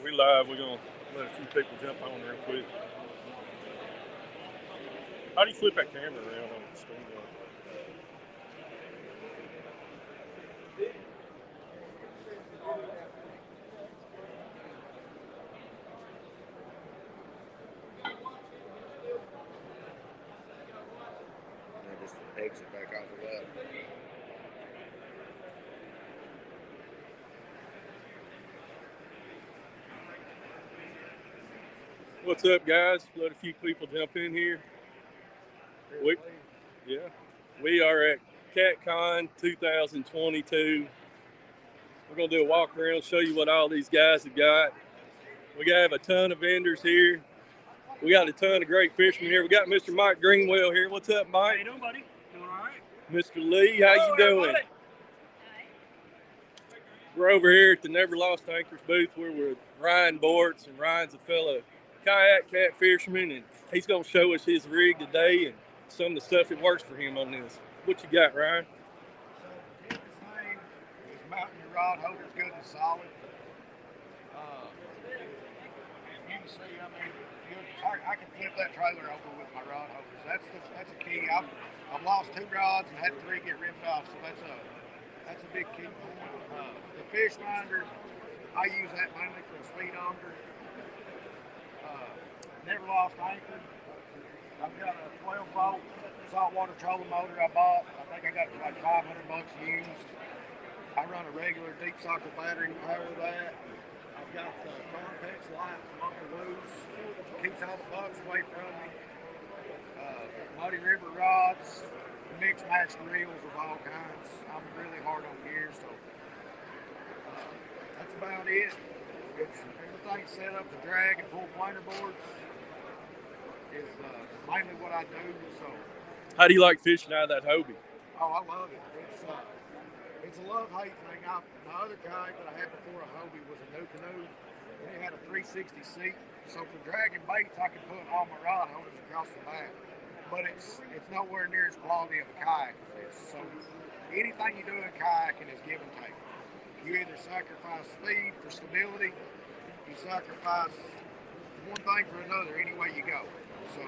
We live. We're going to let a few people jump on real quick. How do you flip that camera around on the screen? Just exit back off of that. What's up, guys? Let a few people jump in here. We are at CatCon 2022. We're going to do a walk around, show you what all these guys have got. We have a ton of vendors here. We got a ton of great fishermen here. We got Mr. Mike Greenwell here. What's up, Mike? How you doing, buddy? Doing all right? Mr. Lee, how you doing? Everybody. We're over here at the Never Lost Anchors booth where we're with Ryan Bortz, and Ryan's a fellow kayak cat fisherman, and he's going to show us his rig today and some of the stuff that works for him on this. What you got, Ryan? So, his name is mounting your rod holder's good and solid. You can see, I mean, I can flip that trailer over with my rod holders. That's a key. I've lost 2 rods and had 3 get ripped off, so that's a big key. The fish finder, I use that mainly for a speedometer. Never Lost Anchor. I've got a 12-volt saltwater trolling motor I bought. I think I got it for like $500 used. I run a regular deep socket battery to power that. I've got the Convex light from Uncle Lou's. Keeps all the bugs away from me. Muddy River rods, mixed matched reels of all kinds. I'm really hard on gear, so that's about it. Everything's set up to drag and pull planer boards. Is mainly what I do. So, how do you like fishing out of that Hobie? Oh, I love it. It's a love-hate thing. My other kayak that I had before a Hobie was a new canoe, and it had a 360 seat. So for dragging baits, I could put all my rod holders across the back, but it's nowhere near as quality of a kayak as this. So anything you do in kayaking is give and take. You either sacrifice speed for stability, you sacrifice one thing for another any way you go. So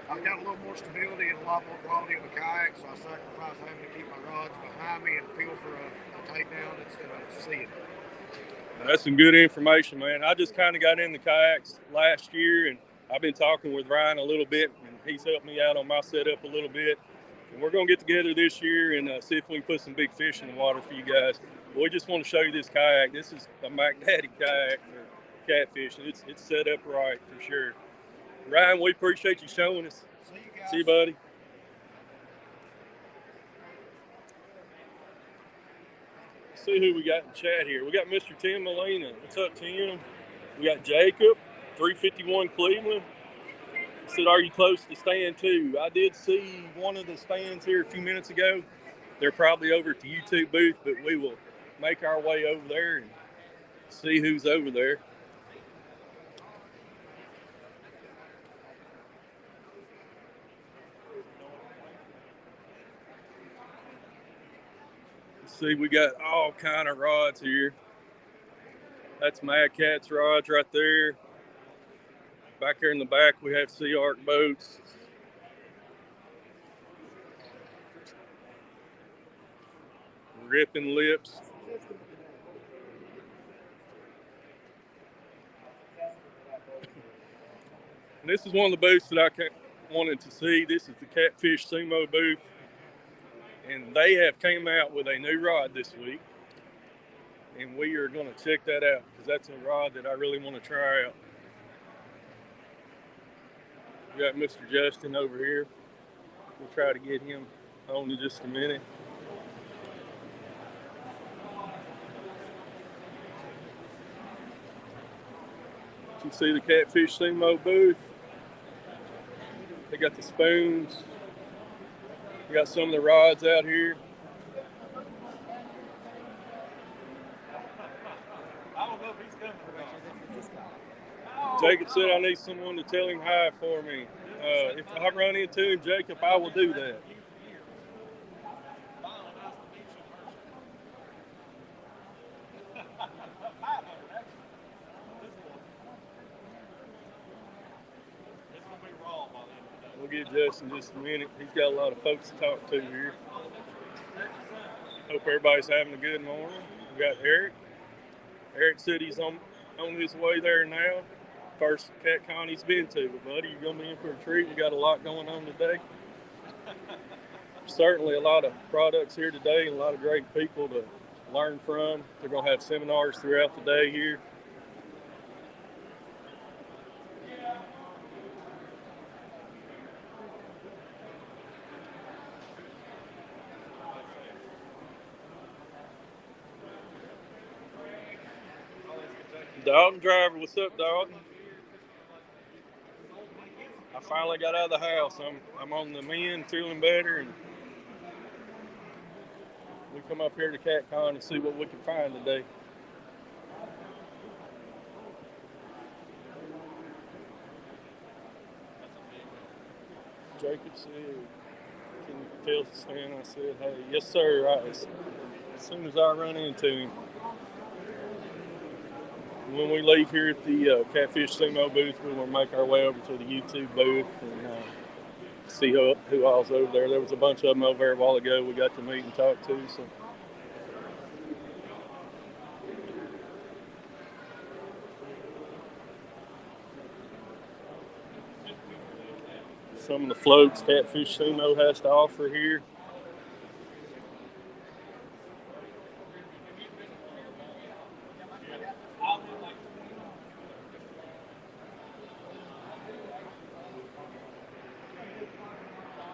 I've got a little more stability and a lot more quality of a kayak, so I sacrifice having to keep my rods behind me and feel for a takedown instead of seeing it. That's some good information, man. I just kind of got in the kayaks last year, and I've been talking with Ryan a little bit, and he's helped me out on my setup a little bit. And we're going to get together this year and see if we can put some big fish in the water for you guys. But we just want to show you this kayak. This is a Mac Daddy kayak for catfishing. It's set up right for sure. Ryan, we appreciate you showing us. See you guys. See you, buddy. Let's see who we got in chat here. We got Mr. Tim Molina. What's up, Tim? We got Jacob, 351 Cleveland. He said, are you close to stand 2? I did see one of the stands here a few minutes ago. They're probably over at the YouTube booth, but we will make our way over there and see who's over there. See, we got all kind of rods here. That's Mad Cat's rods right there. Back here in the back, we have Sea Arc boats. Ripping lips. And this is one of the booths that I wanted to see. This is the Catfish Sumo booth. And they have came out with a new rod this week. And we are going to check that out because that's a rod that I really want to try out. We got Mr. Justin over here. We'll try to get him on in just a minute. You can see the Catfish Sumo booth. They got the spoons. We got some of the rods out here. I don't know if he's coming. Jacob said I need someone to tell him hi for me. If I run into him, Jacob, I will do that. Justin in just a minute. He's got a lot of folks to talk to here. Hope everybody's having a good morning. We got Eric. Eric said he's on his way there now. First cat con he's been to. But buddy, you're going to be in for a treat. We got a lot going on today. Certainly a lot of products here today and a lot of great people to learn from. They're going to have seminars throughout the day here. Dalton driver, what's up, Dalton? I finally got out of the house. I'm on the mend, feeling better, and we come up here to CatCon and see what we can find today. Jacob said, "Can you tell Stan?" I said, "Hey, yes, sir." Right, as soon as I run into him. When we leave here at the Catfish Sumo booth, we will make our way over to the YouTube booth and see who all's over there. There was a bunch of them over there a while ago we got to meet and talk to. So. Some of the floats Catfish Sumo has to offer here.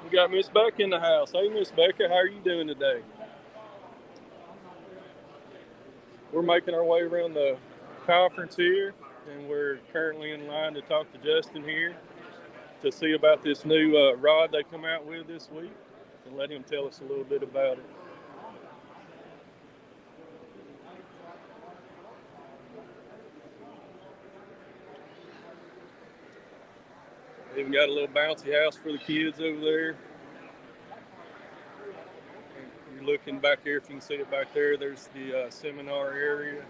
We got Miss Becca in the house. Hey, Miss Becca, how are you doing today? We're making our way around the conference here, and we're currently in line to talk to Justin here to see about this new rod they come out with this week and let him tell us a little bit about it. Even got a little bouncy house for the kids over there. You're looking back here, if you can see it back there, there's the seminar area.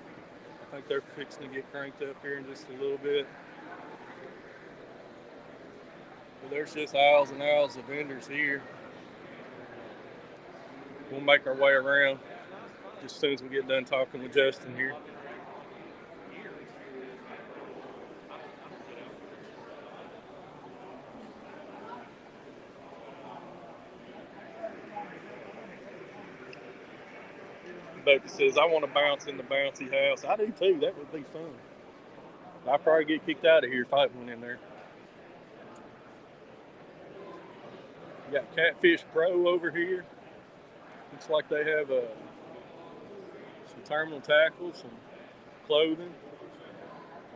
I think they're fixing to get cranked up here in just a little bit. Well, there's just aisles and aisles of vendors here. We'll make our way around just as soon as we get done talking with Justin here. Becca says, "I want to bounce in the bouncy house." I do too. That would be fun. I'd probably get kicked out of here if I went in there. You got Catfish Pro over here. Looks like they have some terminal tackles, some clothing.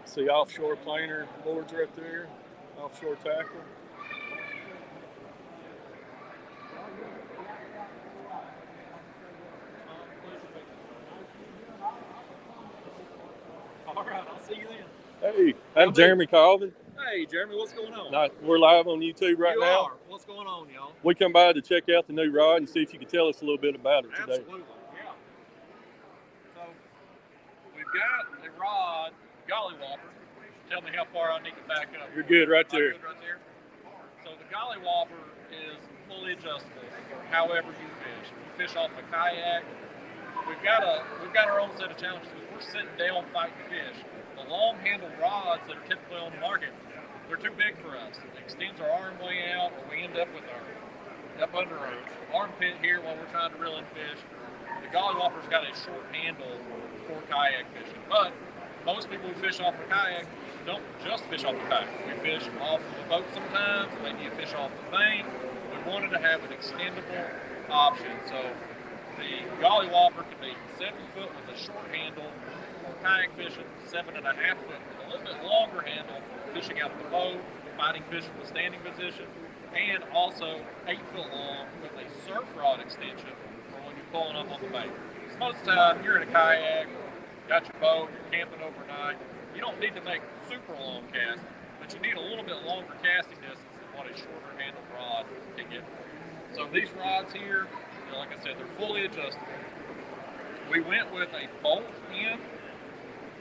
See offshore planer boards right there. Offshore tackle. All right, I'll see you then. Hey, I'm Jeremy Colvin. Hey, Jeremy, what's going on? We're live on YouTube right now. You are. What's going on, y'all? We come by to check out the new rod and see if you could tell us a little bit about it today. Absolutely, yeah. So, we've got a rod, Golly Whopper. Tell me how far I need to back up. You're good right there. Good right there. So the Golly Whopper is fully adjustable for however you fish. If you fish off a kayak, we've got our own set of challenges. We're sitting down fighting fish. The long-handled rods that are typically on the market, they're too big for us. It extends our arm way out, or we end up with up under our armpit here while we're trying to reel in fish. The Golly Whopper's got a short handle for kayak fishing, but most people who fish off a kayak don't just fish off the kayak. We fish off the boat sometimes, maybe you fish off the bank. We wanted to have an extendable option, so the Golly Whopper can be 7 foot with a short handle for kayak fishing, 7.5 foot with a little bit longer handle for fishing out of the boat, fighting fish from a standing position, and also 8 foot long with a surf rod extension for when you're pulling up on the bank. So most of the time, you're in a kayak, got your boat, you're camping overnight. You don't need to make super long casts, but you need a little bit longer casting distance than what a shorter handled rod can get for you. So these rods here, like I said, they're fully adjustable. We went with a bolt end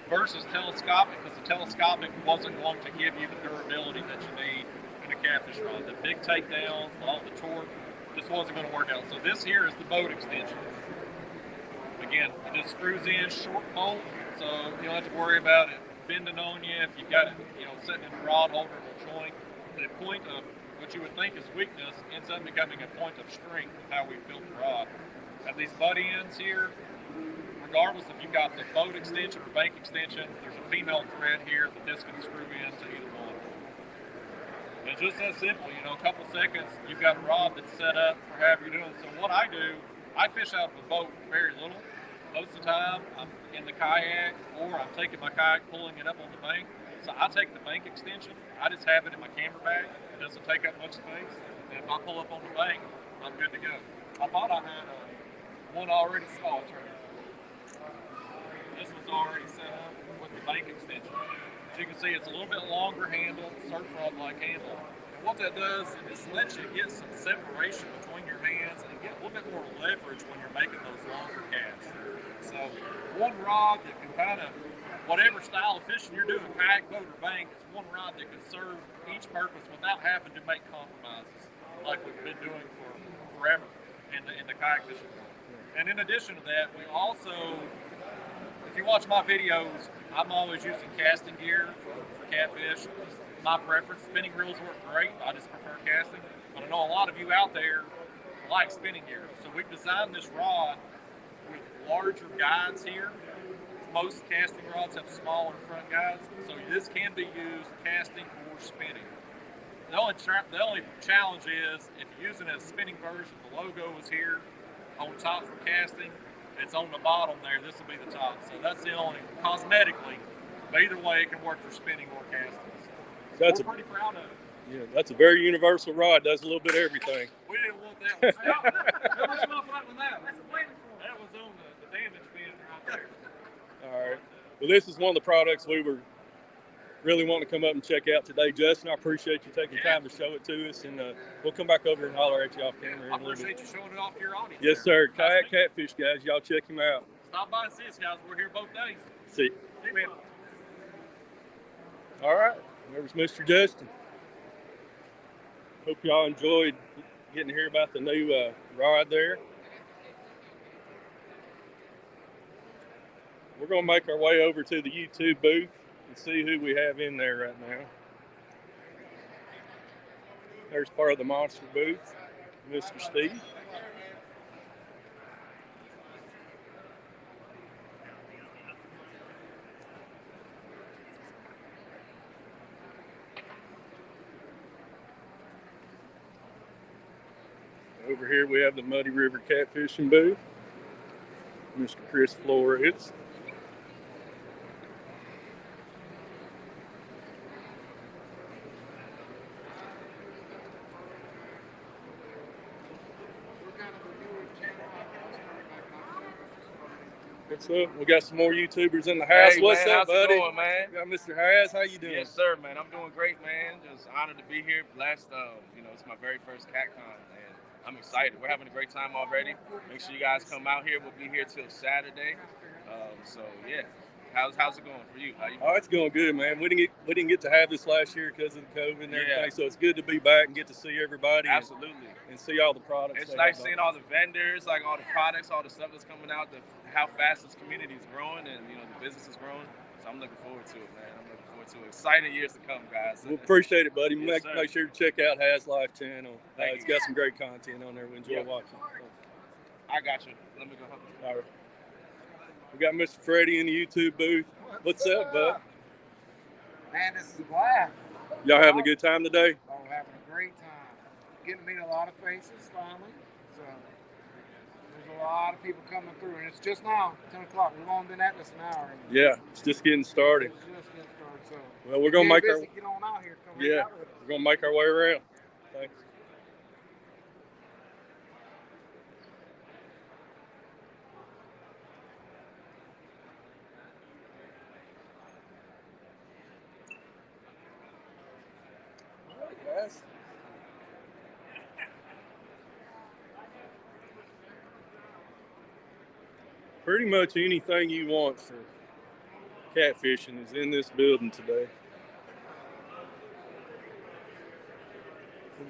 versus telescopic because the telescopic wasn't going to give you the durability that you need in a catfish rod. The big takedowns, all the torque, just wasn't going to work out. So this here is the boat extension. Again, it just screws in, short bolt, so you don't have to worry about it bending on you if you've got it, sitting in a rod holder or joint. The point of what you would think is weakness ends up becoming a point of strength with how we've built the rod. At these butt ends here, regardless if you've got the boat extension or bank extension, there's a female thread here that this can screw into either one. And just that simple, a couple seconds, you've got a rod that's set up for however you're doing. So what I do, I fish out of a boat very little. Most of the time, I'm in the kayak or I'm taking my kayak, pulling it up on the bank. So I take the bank extension, I just have it in my camera bag. It doesn't take up much space. And if I pull up on the bank, I'm good to go. I thought I had one already saw turn. This was already set up with the bank extension. As you can see, it's a little bit longer handle, surf rod-like handle. And what that does is it lets you get some separation between your hands and get a little bit more leverage when you're making those longer casts. So one rod that can kind of, whatever style of fishing you're doing, kayak, boat, or bank, it's one rod that can serve each purpose without having to make compromises like we've been doing for forever in the kayak fishing world. And in addition to that, we also, if you watch my videos, I'm always using casting gear for catfish. It's my preference. Spinning reels work great. I just prefer casting. But I know a lot of you out there like spinning gear. So we've designed this rod with larger guides here. Most casting rods have smaller front guides, so this can be used casting or spinning. The only challenge is if you're using a spinning version, the logo is here on top for casting. It's on the bottom there. This will be the top. So that's the only cosmetically. But either way, it can work for spinning or casting. So we're pretty proud of it. Yeah, that's a very universal rod. Does a little bit of everything. We didn't want that one. How much off that one now? That was on the damage bin right there. All right. Well, this is one of the products we were really wanting to come up and check out today. Justin, I appreciate you taking time to show it to us, and we'll come back over and holler at you off camera. I appreciate you showing it off to your audience. Yes, sir. Kayak Catfish, guys. Y'all check him out. Stop by and see us, guys. We're here both days. See. See you, man. All right. There's Mr. Justin. Hope y'all enjoyed getting to hear about the new rod there. We're going to make our way over to the YouTube booth and see who we have in there right now. There's part of the monster booth, Mr. Steve. Over here we have the Muddy River Catfishing booth, Mr. Chris Flores. What's up? We got some more YouTubers in the house. Hey, What's man, up, buddy? How's it going, man? We got Mr. Hayes. How you doing? Yes, sir, man. I'm doing great, man. Just honored to be here. Blessed. It's my very first CatCon, and I'm excited. We're having a great time already. Make sure you guys come out here. We'll be here till Saturday. Yeah. How's it going for you? How you doing? Oh, it's going good, man. We didn't get to have this last year because of the COVID and everything, so it's good to be back and get to see everybody. Absolutely. And see all the products. It's nice seeing all the vendors, like all the products, all the stuff that's coming out, how fast this community is growing, and the business is growing. So I'm looking forward to it, man. I'm looking forward to it. Exciting years to come, guys. We appreciate it, buddy. Yes, make sure to check out Has Life channel. It's you. got some great content on there. We enjoy watching. I got you. Let me go help you. All right. We got Mr. Freddie in the YouTube booth. What's up, bud? Man, this is a blast. Y'all having a good time today? Oh, having a great time. Getting to meet a lot of faces finally. So there's a lot of people coming through, and it's just now 10 o'clock. We've only been at this an hour. Yeah, it's just getting started. It's just getting started. So Well, we're gonna make our get on out here. Come yeah, out with us. we're gonna make our way around. Thanks. All right, guys. Pretty much anything you want for catfishing is in this building today.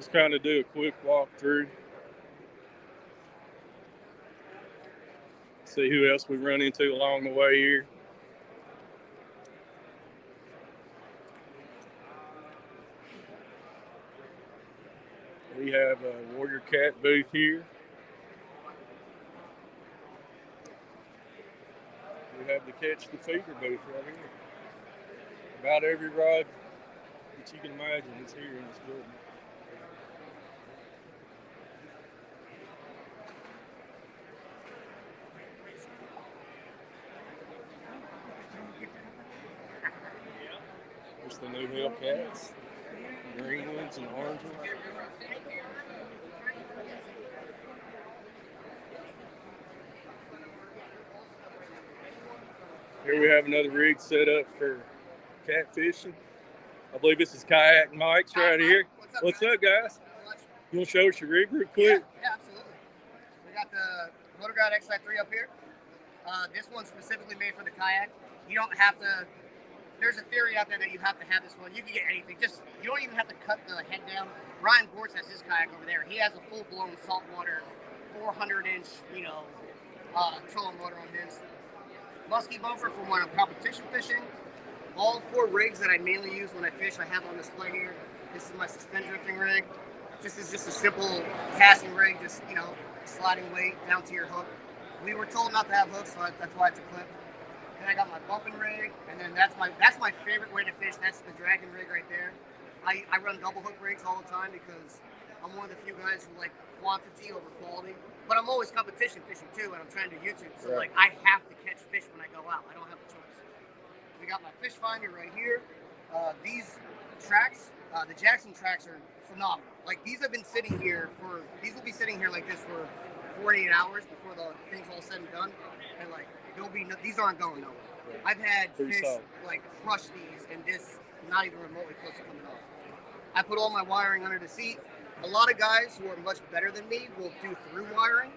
Just kind of do a quick walk through. See who else we run into along the way here. We have a Warrior Cat booth here. We have the Catch the Feeder booth right here. About every rod that you can imagine is here in this building. There's the new Hellcats, green ones and orange ones. Here we have another rig set up for catfishing. I believe this is Kayak Mike's right here. What's up, guys? You want to show us your rig real quick? Yeah, absolutely. We got the Motor Guide XI3 up here. This one's specifically made for the kayak. You don't have to, there's a theory out there that you have to have this one. You can get anything. Just, you don't even have to cut the head down. Ryan Bortz has his kayak over there. He has a full-blown saltwater, 400-inch, trolling motor on his. Musky bumper for when I'm competition fishing. All 4 rigs that I mainly use when I fish, I have on display here. This is my suspend drifting rig. This is just a simple casting rig, just, sliding weight down to your hook. We were told not to have hooks, so that's why it's a clip. Then I got my bumping rig, and then that's my favorite way to fish. That's the dragon rig right there. I run double hook rigs all the time because I'm one of the few guys who like quantity over quality. But I'm always competition fishing too, and I'm trying to do YouTube. So right. I have to catch fish when I go out. I don't have a choice. We got my fish finder right here. These tracks, the Jackson tracks are phenomenal. Like these have been sitting here these will be sitting here like this for 48 hours before the thing's all said and done. And like, these aren't going nowhere. I've had fish like crush these and this not even remotely close to coming off. I put all my wiring under the seat. A lot of guys who are much better than me will do through wiring,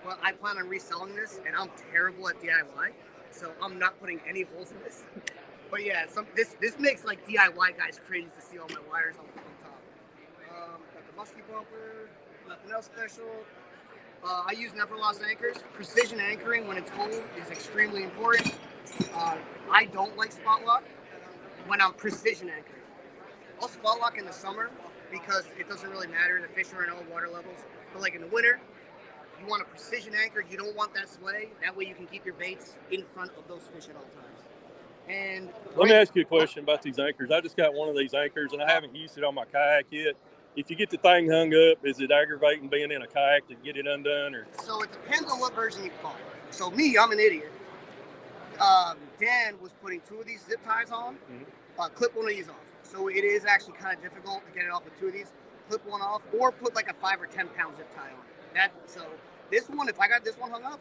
but I plan on reselling this, and I'm terrible at DIY, so I'm not putting any holes in this. But yeah, this makes like DIY guys crazy to see all my wires on top. Got the musky bumper, nothing else special. I use Neverloss anchors. Precision anchoring when it's cold is extremely important. I don't like spot lock when I'm precision anchoring. I'll spot lock in the summer because it doesn't really matter. The fish are in all water levels. But like in the winter, you want a precision anchor. You don't want that sway. That way you can keep your baits in front of those fish at all times. And let me ask you a question about these anchors. I just got one of these anchors, and I haven't used it on my kayak yet. If you get the thing hung up, is it aggravating being in a kayak to get it undone? Or so it depends on what version you buy. So me, I'm an idiot. Dan was putting 2 of these zip ties on. Clip one of these off. So it is actually kind of difficult to get it off with 2 of these. Clip one off, or put like a 5 or 10 pound zip tie on it. So this one, if I got this one hung up,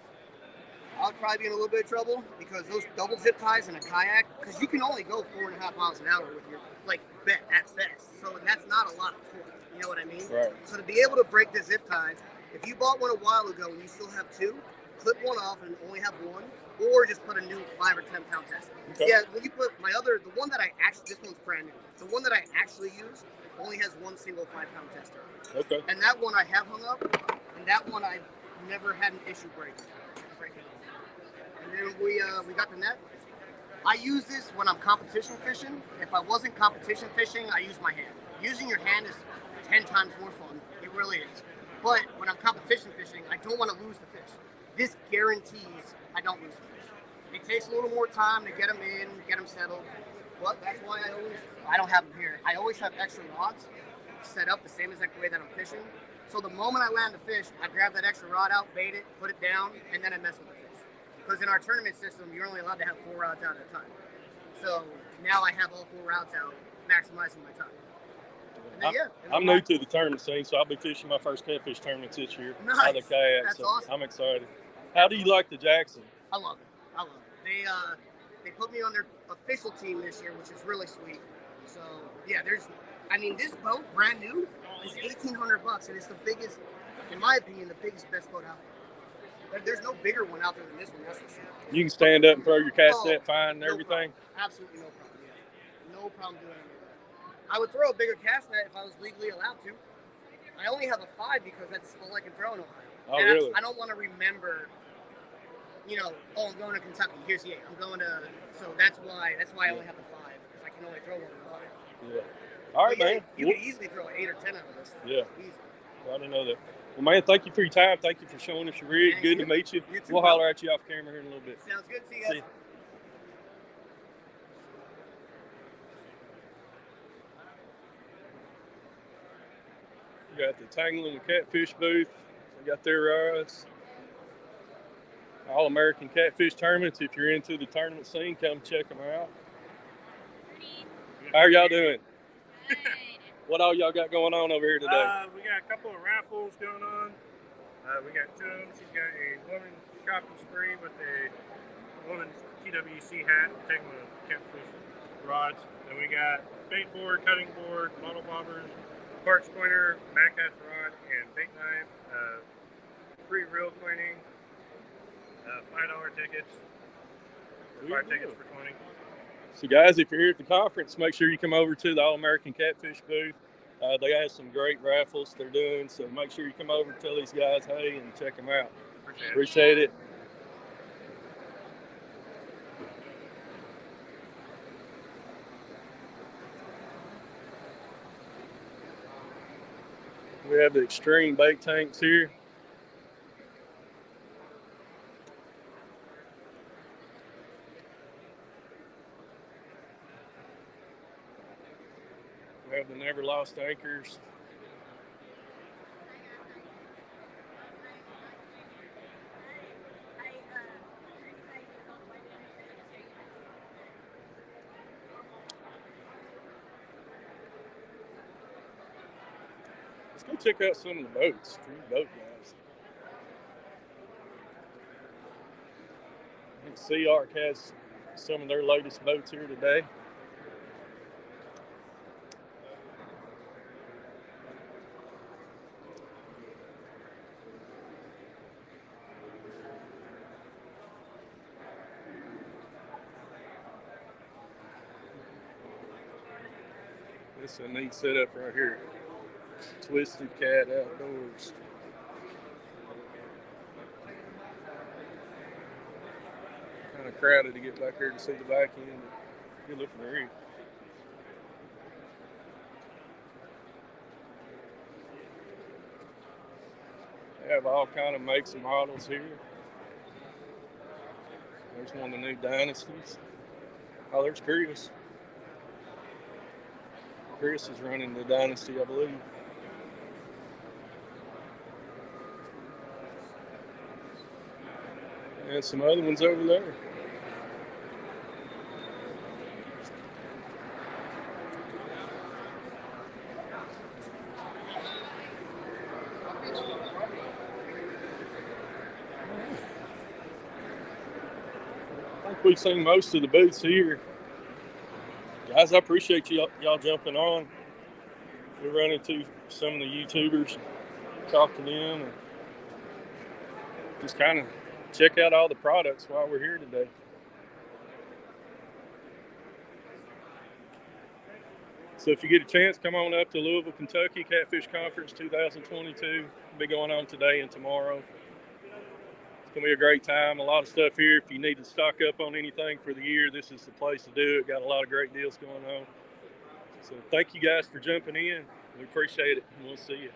I'll probably be in a little bit of trouble because those double zip ties in a kayak, because you can only go 4.5 miles an hour with your bet at best. So that's not a lot of torque. You know what I mean? Right. So to be able to break the zip ties, if you bought one a while ago and you still have 2, clip one off and only have 1, or just put a new 5 or 10 pound tester. Okay. Yeah, when you put the one that I actually, this one's brand new. The one that I actually use only has 1 single 5 pound tester. Okay. And that one I have hung up, and that one I've never had an issue breaking. And then we got the net. I use this when I'm competition fishing. If I wasn't competition fishing, I use my hand. Using your hand is 10 times more fun. It really is. But when I'm competition fishing, I don't want to lose the fish. This guarantees I don't lose the fish. It takes a little more time to get them in, get them settled. But that's why I don't have them here. I always have extra rods set up the same exact way that I'm fishing. So the moment I land the fish, I grab that extra rod out, bait it, put it down, and then I mess with the fish. Because in our tournament system, you're only allowed to have 4 rods out at a time. So now I have all 4 rods out, maximizing my time. I'm new to the tournament scene, so I'll be fishing my first catfish tournaments this year. Nice. Out of the kayak, That's so awesome. I'm excited. How do you like the Jackson? I love it. They put me on their official team this year, which is really sweet. So yeah, this boat, brand new, is $1,800, and it's the biggest, in my opinion, the biggest, best boat out there. There's no bigger one out there than this one, that's for sure. You can stand up and throw your cast net fine and everything? Problem. Absolutely no problem, yeah. No problem doing any of that. I would throw a bigger cast net if I was legally allowed to. I only have a 5 because that's all I can throw in Ohio. Oh, and really? I don't want to remember, you know, oh, I'm going to Kentucky. Here's the 8. I'm going to. So that's why I only have the 5 because I can only throw one in Ohio. Yeah. All right, But yeah, man. You could easily throw an 8 or 10 out of this. Yeah. Easy. I didn't know that. Well, man, thank you for your time. Thank you for showing us your rig. Good to meet you. We'll holler at you off camera here in a little bit. Sounds good. See you guys. You got the Tangling and Catfish booth. We got their rods. All-American Catfish tournaments. If you're into the tournament scene, come check them out. How are y'all doing? Good. What all y'all got going on over here today? We got a couple of raffles going on. We got Joan. She's got a woman's shopping spree with a woman's TWC hat, taking the catfish rods. Then we got bait board, cutting board, model bobbers, parts pointer, backcast rod, and bait knife. Free reel cleaning. $5 tickets. 5 tickets for 20. So, guys, if you're here at the conference, make sure you come over to the All-American Catfish booth. They have some great raffles they're doing, so make sure you come over and tell these guys hey and check them out. Appreciate it. We have the extreme bait tanks here. We have the Never Lost anchors. Let's go check out some of the boats, Extreme boat guys. I think Sea Arc has some of their latest boats here today. This is a neat setup right here. Twisted Cat Outdoors. Kind of crowded to get back here to see the back end. Good looking rig. They have all kind of makes and models here. There's one of the new Dynasties. Oh, there's Chris. Chris is running the Dynasty, I believe. And some other ones over there. I think we've seen most of the booths here. Guys, I appreciate y'all jumping on. We run into some of the YouTubers, talk to them, and just kind of check out all the products while we're here today. So if you get a chance, come on up to Louisville, Kentucky, Catfish Conference 2022. It'll be going on today and tomorrow. It's going to be a great time. A lot of stuff here. If you need to stock up on anything for the year, this is the place to do it. Got a lot of great deals going on. So thank you guys for jumping in. We appreciate it, and we'll see you.